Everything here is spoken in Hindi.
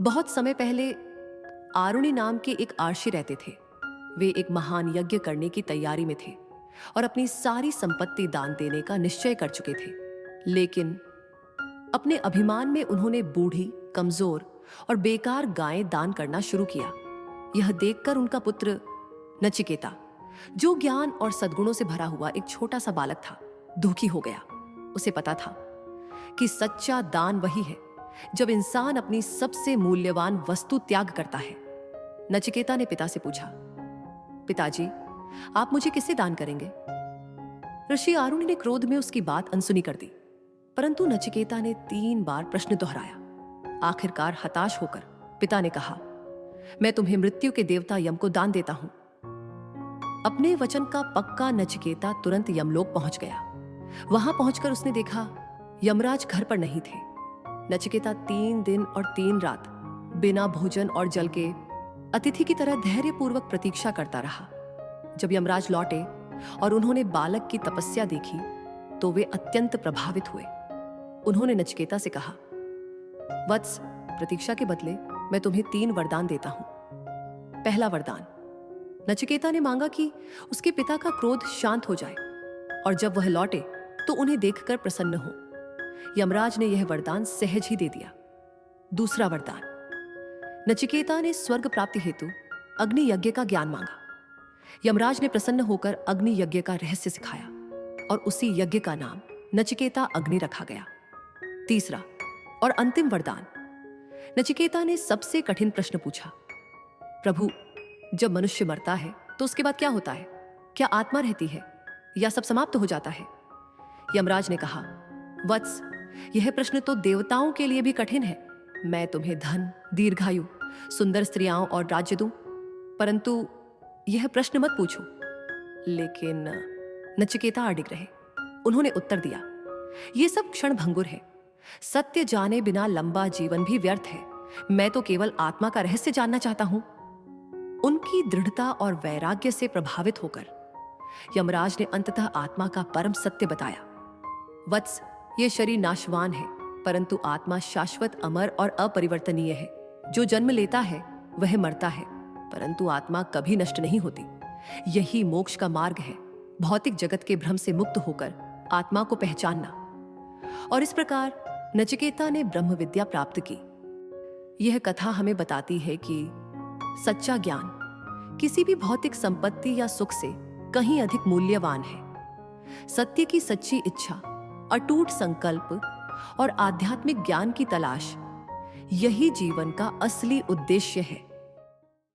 बहुत समय पहले आरुणि नाम के एक आर्षि रहते थे। वे एक महान यज्ञ करने की तैयारी में थे और अपनी सारी संपत्ति दान देने का निश्चय कर चुके थे। लेकिन अपने अभिमान में उन्होंने बूढ़ी, कमजोर और बेकार गायें दान करना शुरू किया। यह देखकर उनका पुत्र नचिकेता, जो ज्ञान और सद्गुणों से भरा हुआ एक छोटा सा बालक था, दुखी हो गया। उसे पता था कि सच्चा दान वही है जब इंसान अपनी सबसे मूल्यवान वस्तु त्याग करता है। नचिकेता ने पिता से पूछा, पिताजी, आप मुझे किसे दान करेंगे? ऋषि आरुणि ने क्रोध में उसकी बात अनसुनी कर दी, परंतु नचिकेता ने 3 बार प्रश्न दोहराया। आखिरकार हताश होकर पिता ने कहा, मैं तुम्हें मृत्यु के देवता यम को दान देता हूं। अपने वचन का पक्का नचिकेता तुरंत यमलोक पहुंच गया। वहां पहुंचकर उसने देखा यमराज घर पर नहीं थे। नचिकेता 3 दिन और 3 रात बिना भोजन और जल के अतिथि की तरह धैर्यपूर्वक प्रतीक्षा करता रहा। जब यमराज लौटे और उन्होंने बालक की तपस्या देखी तो वे अत्यंत प्रभावित हुए। उन्होंने नचिकेता से कहा, वत्स, प्रतीक्षा के बदले मैं तुम्हें 3 वरदान देता हूं। पहला वरदान, नचिकेता ने मांगा कि उसके पिता का क्रोध शांत हो जाए और जब वह लौटे तो उन्हें देखकर प्रसन्न हो। यमराज ने यह वरदान सहज ही दे दिया। दूसरा वरदान, नचिकेता ने स्वर्ग प्राप्ति हेतु अग्नि यज्ञ का ज्ञान मांगा। यमराज ने प्रसन्न होकर अग्नि यज्ञ का रहस्य सिखाया और उसी यज्ञ का नाम नचिकेता अग्नि रखा गया। तीसरा और अंतिम वरदान, नचिकेता ने सबसे कठिन प्रश्न पूछा, प्रभु, जब मनुष्य मरता है तो उसके बाद क्या होता है? क्या आत्मा रहती है या सब समाप्त हो जाता है? यमराज ने कहा, वत्स, यह प्रश्न तो देवताओं के लिए भी कठिन है। मैं तुम्हें धन, दीर्घायु, सुंदर स्त्रियां और राज्य दूं, परंतु यह प्रश्न मत पूछो। लेकिन नचिकेता अडिग रहे। उन्होंने उत्तर दिया, यह सब क्षण भंगुर है। सत्य जाने बिना लंबा जीवन भी व्यर्थ है। मैं तो केवल आत्मा का रहस्य जानना चाहता हूं। उनकी दृढ़ता और वैराग्य से प्रभावित होकर यमराज ने अंततः आत्मा का परम सत्य बताया। वत्स, यह शरीर नाशवान है, परंतु आत्मा शाश्वत, अमर और अपरिवर्तनीय है। जो जन्म लेता है वह मरता है, परंतु आत्मा कभी नष्ट नहीं होती। यही मोक्ष का मार्ग है, भौतिक जगत के भ्रम से मुक्त होकर आत्मा को पहचानना। और इस प्रकार नचिकेता ने ब्रह्म विद्या प्राप्त की। यह कथा हमें बताती है कि सच्चा ज्ञान किसी भी भौतिक संपत्ति या सुख से कहीं अधिक मूल्यवान है। सत्य की सच्ची इच्छा, अटूट संकल्प और आध्यात्मिक ज्ञान की तलाश, यही जीवन का असली उद्देश्य है।